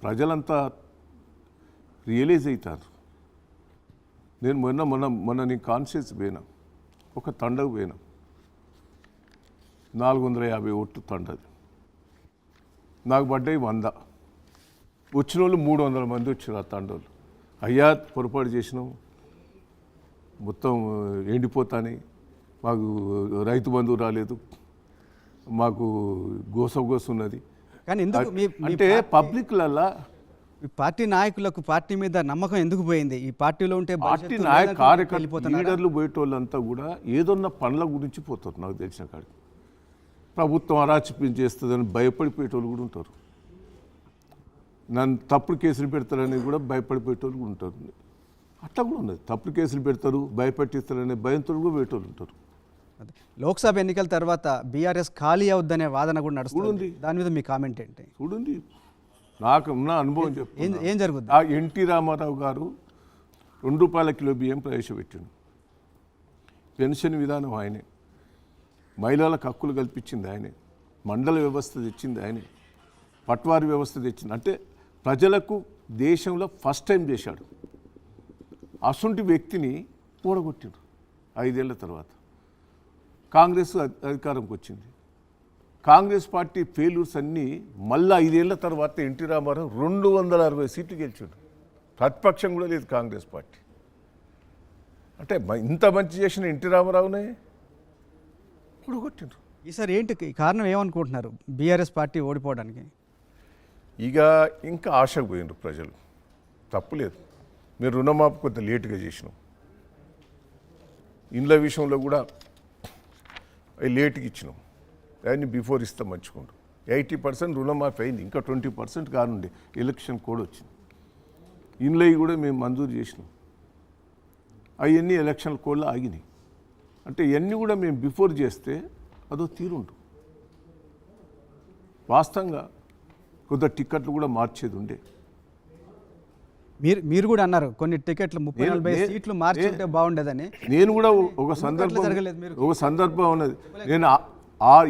ప్రజలంతా రియలైజ్ అవుతారు. నేను మొన్న నేను కాన్షియస్ పోయినా, ఒక తండకు పోయినా, 450 ఓట్లు తండది. నాకు పడ్డాయి 100. వచ్చిన వాళ్ళు 300 మంది వచ్చారు. ఆ తండోళ్ళు అయ్యా పొరపాటు చేసినాం, మొత్తం ఎండిపోతాని, మాకు రైతు బంధువు రాలేదు, మాకు గోస ఉన్నది. కానీ ఎందుకు అంటే పబ్లిక్లల్లా ఈ పార్టీ నాయకులకు పార్టీ మీద నమ్మకం ఎందుకు పోయింది? ఈ పార్టీలో ఉంటే పార్టీ నాయక కార్యకర్తలు లీడర్లు పోయేటోళ్ళంతా కూడా ఏదన్నా పనుల గురించి పోతారు. నాకు తెలిసిన కాడికి ప్రభుత్వం అరాచకం చేస్తుందని భయపడిపోయేటోళ్ళు కూడా ఉంటారు. నన్ను తప్పుడు కేసులు పెడతారని కూడా భయపడిపోయేటోళ్ళు కూడా ఉంటారు. అట్లా కూడా ఉన్నది. తప్పుడు కేసులు పెడతారు, భయపెట్టిస్తారనే భయంతో కూడా పోయేటోళ్ళు ఉంటారు. లోక్సభ ఎన్నికల తర్వాత బీఆర్ఎస్ ఖాళీ అవుద్దనే వాదన కూడా నడుస్తుంది. దాని మీద మీ కామెంట్ ఏంటి? చూడండి, నాకు ఉన్న అనుభవం చెప్తాను. ఏం జరుగుతుంది? ఆ ఎన్టీ రామారావు గారు ₹2 కిలో బియ్యం ప్రవేశపెట్టిండు. పెన్షన్ విధానం ఆయనే, మహిళలకు హక్కులు కల్పించింది ఆయనే, మండల వ్యవస్థ తెచ్చింది ఆయనే, పట్వారీ వ్యవస్థ తెచ్చింది. అంటే ప్రజలకు దేశంలో ఫస్ట్ టైం చేశాడు. అసంటి వ్యక్తిని ఓడగొట్టిండు. 5 ఏళ్ల తర్వాత కాంగ్రెస్ అధికారంకి వచ్చింది. కాంగ్రెస్ పార్టీ ఫెయిల్యూర్స్ అన్నీ మళ్ళీ 5 ఏళ్ల తర్వాత ఎన్టీ రామారావు 260 సీట్లు గెలిచాడు. ప్రతిపక్షం కూడా లేదు కాంగ్రెస్ పార్టీ. అంటే ఇంత మంచి చేసిన ఎన్టీ రామారావునే ఓడగొట్టిండ్రు. ఈసారి ఏంటి కారణం ఏమనుకుంటున్నారు బీఆర్ఎస్ పార్టీ ఓడిపోవడానికి? ఇక ఇంకా ఆశకు పోయిండ్రు ప్రజలు. తప్పులేదు, మీరు రుణమాపు కొంత లేటుగా చేసినాం. ఇండ్ల విషయంలో కూడా లేటుగా ఇచ్చినాం. దాన్ని బిఫోర్ ఇస్తాం మంచుకుంటూ 80% రుణమాఫీ అయింది. ఇంకా 20% కానుండి ఎలక్షన్ కోడ్ వచ్చింది. ఇండ్లవి కూడా మేము మంజూరు చేసినాం. అవన్నీ ఎలక్షన్ కోడ్లో ఆగినాయి. అంటే ఇవన్నీ కూడా మేము బిఫోర్ చేస్తే అదో తీరుండు. వాస్తవంగా కొంత టికెట్లు కూడా మార్చేది ఉండే. మీరు కూడా అన్నారు కొన్ని టికెట్లు 30-40 సీట్లు మార్చుంటే బాగుండేదని. నేను కూడా ఒక సందర్భం ఉన్నది. నేను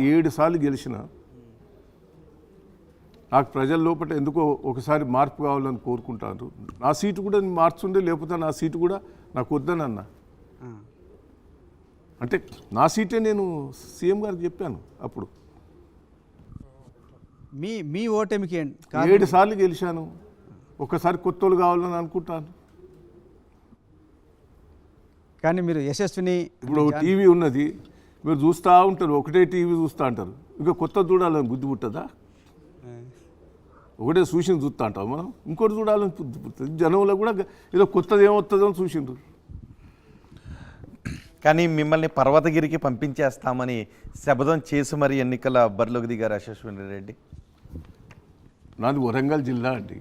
7 సార్లు గెలిచిన. నాకు ప్రజల లోపల ఎందుకో ఒకసారి మార్పు కావాలని కోరుకుంటాను. నా సీటు కూడా నేను మార్చుండే, లేకపోతే నా సీటు కూడా నాకు వద్దని అన్నా. అంటే నా సీటే నేను సీఎం గారికి చెప్పాను. అప్పుడు మీ ఓటమికి 7 సార్లు గెలిచాను. ఒకసారి కొత్త వాళ్ళు కావాలని అనుకుంటాను. కానీ మీరు యశస్విని ఇప్పుడు టీవీ ఉన్నది, మీరు చూస్తూ ఉంటారు, ఒకటే టీవీ చూస్తూ అంటారు. ఇంకా కొత్త చూడాలని బుద్ధి పుట్టదా? ఒకటే చూసింది చూస్తూ అంటాం మనం, ఇంకోటి చూడాలని బుద్ధి పుడుతుంది. జనంలో కూడా ఏదో కొత్తది ఏమవుతుందో అని చూసిండ్రు. కానీ మిమ్మల్ని పర్వతగిరికి పంపించేస్తామని శపథం చేసి మరి ఎన్నికల బరిలోకి దిగారు యశస్విని రెడ్డి. నాది వరంగల్ జిల్లా అండి.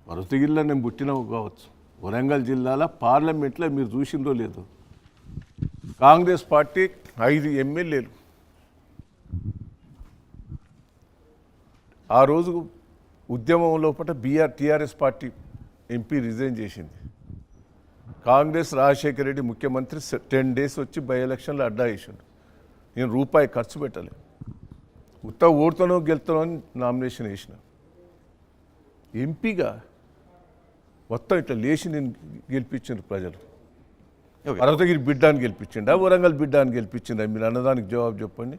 పర్వతగిరిలో నేను పుట్టిన కావచ్చు. వరంగల్ జిల్లాలో పార్లమెంట్లో మీరు చూసిందో లేదో, కాంగ్రెస్ పార్టీ 5 ఎమ్మెల్యేలు ఆ రోజు ఉద్యమం లోపల టీఆర్ఎస్ పార్టీ ఎంపీ రిజైన్ చేసింది. కాంగ్రెస్ రాజశేఖర రెడ్డి ముఖ్యమంత్రి 10 డేస్ వచ్చి బై ఎలక్షన్లో అడ్డా వేసిండు. నేను రూపాయి ఖర్చు పెట్టలేదు. ఉత్త ఓడుతానో గెలుతానో అని నామినేషన్ వేసిన. ఎంపీగా మొత్తం ఇట్లా లేచి నేను గెలిపించిండ్రు ప్రజలు. పర్వతగిరి బిడ్డాన్ని గెలిపించిండా, వరంగల్ బిడ్డాన్ని గెలిపించిండా? మీరు అన్నదానికి జవాబు చెప్పండి.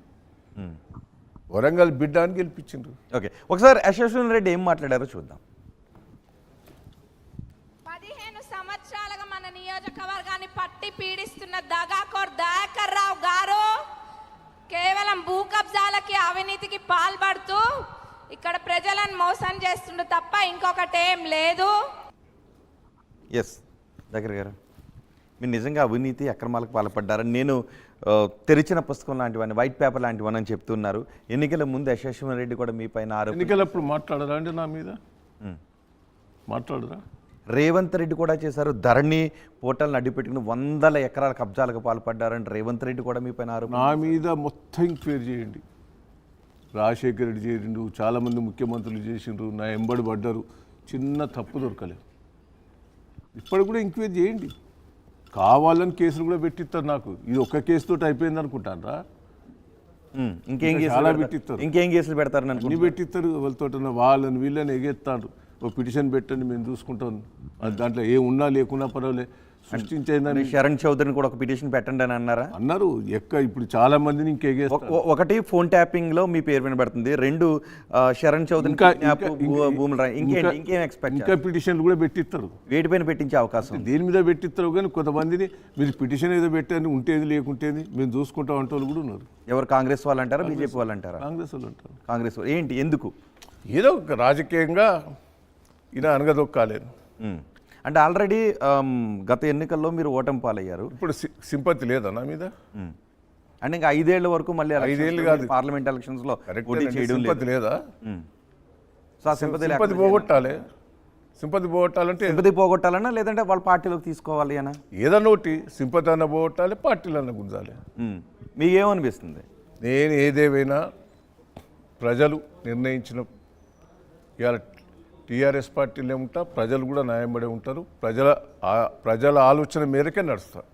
వరంగల్ బిడ్డాన్ని గెలిపించిండ్రు. ఓకే, ఒకసారి యశస్విని రెడ్డి ఏం మాట్లాడారో చూద్దాం. 15 సంవత్సరాలుగా మన నియోజకవర్గాన్ని పట్టి పీడిస్తున్న దగాకోర్ దయాకర్ రావు గారు కేవలం భూ కబ్జాలకి అవినీతికి పాల్పడుతూ ఇక్కడ ప్రజలను మోసం చేస్తుండు తప్ప ఇంకొకటేం లేదు. ఎస్ దగ్గర గారు, మీరు నిజంగా అవినీతి అక్రమాలకు పాల్పడ్డారని నేను తెరిచిన పుస్తకం లాంటివన్నీ, వైట్ పేపర్ లాంటివని అని చెప్తున్నారు. ఎన్నికల ముందు యశస్విని రెడ్డి కూడా మీ పైన ఎన్నికలప్పుడు మాట్లాడరా అంటే నా మీద మాట్లాడరా? రేవంత్ రెడ్డి కూడా చేశారు. ధరణి పోర్టల్ని అడ్డుపెట్టుకుని 100 ఎకరాల కబ్జాలకు పాల్పడ్డారని రేవంత్ రెడ్డి కూడా మీ పైన నా మీద మొత్తం ఎంక్వైరీ చేయండి. రాజశేఖర రెడ్డి చేరిండు, చాలామంది ముఖ్యమంత్రులు చేసిండ్రు, నా ఎంబడి పడ్డారు, చిన్న తప్పు దొరకలేదు. ఇప్పుడు కూడా ఎంక్వైరీ చేయండి. కావాలని కేసులు కూడా పెట్టిస్తారు. నాకు ఇది ఒక్క కేసుతో అయిపోయింది అనుకుంటారా? ఇంకేం కేసులు పెడతారు? అన్ని పెట్టిస్తారు. వాళ్ళతో వాళ్ళని వీళ్ళని ఎగెత్తారు. ఓ పిటిషన్ పెట్టండి మేము చూసుకుంటాం, అది దాంట్లో ఏ ఉన్నా లేకున్నా పర్వాలేదు, సృష్టించేదని శరణ్ చౌదరిని కూడా ఒక పిటిషన్ పెట్టండి అని అన్నారా? అన్నారు. ఇప్పుడు చాలా మందిని ఇంకేగేస్తారు. ఒకటి ఫోన్ ట్యాపింగ్ లో మీ పేరు వినబడుతుంది, రెండు శరణ్ చౌదరి భూముల ఇంకేం ఎక్స్పెక్ట్ ఇంకా పిటిషన్లు కూడా పెట్టిస్తారు, వేటిపైన పెట్టించే అవకాశం దేని మీద పెట్టిస్తారు. కానీ కొంతమందిని మీరు పిటిషన్ ఏదో పెట్టని ఉంటేది లేకుంటేది మేము చూసుకుంటాం అంటే వాళ్ళు కూడా ఉన్నారు. ఎవరు, కాంగ్రెస్ వాళ్ళు అంటారా, బీజేపీ వాళ్ళు అంటారా? కాంగ్రెస్ వాళ్ళు అంటారు. కాంగ్రెస్ వాళ్ళు ఏంటి, ఎందుకు? ఏదో ఒక రాజకీయంగా ఈయన అనగదొక్కాలేదు. అంటే ఆల్రెడీ గత ఎన్నికల్లో మీరు ఓటమి పాలయ్యారు. ఇప్పుడు సింపతి లేదా నా మీద? అంటే ఇంకా 5 ఏళ్ల వరకు మళ్ళీ 5 ఏళ్ళు కాదు, పార్లమెంట్ ఎలక్షన్స్ లో పోటీ చేయడం సింపతి లేదా? సో ఆ సింపతి పోగొట్టాలి. సింపతి పోగొట్టాలంటే సింపతి పోగొట్టాలన్నా, లేదంటే వాళ్ళ పార్టీలోకి తీసుకోవాలి అనా? ఏదన్నా ఒకటి, సింపతి అన్న పోగొట్టాలి, పార్టీలన్నా గుంజాలి. మీకేమనిపిస్తుంది? నేను ఏదేమైనా ప్రజలు నిర్ణయించిన, ఇవాళ టీఆర్ఎస్ పార్టీలో ఉంటా, ప్రజలు కూడా న్యాయం పడే ఉంటారు, ప్రజల ఆలోచన మేరకే నడుస్తారు.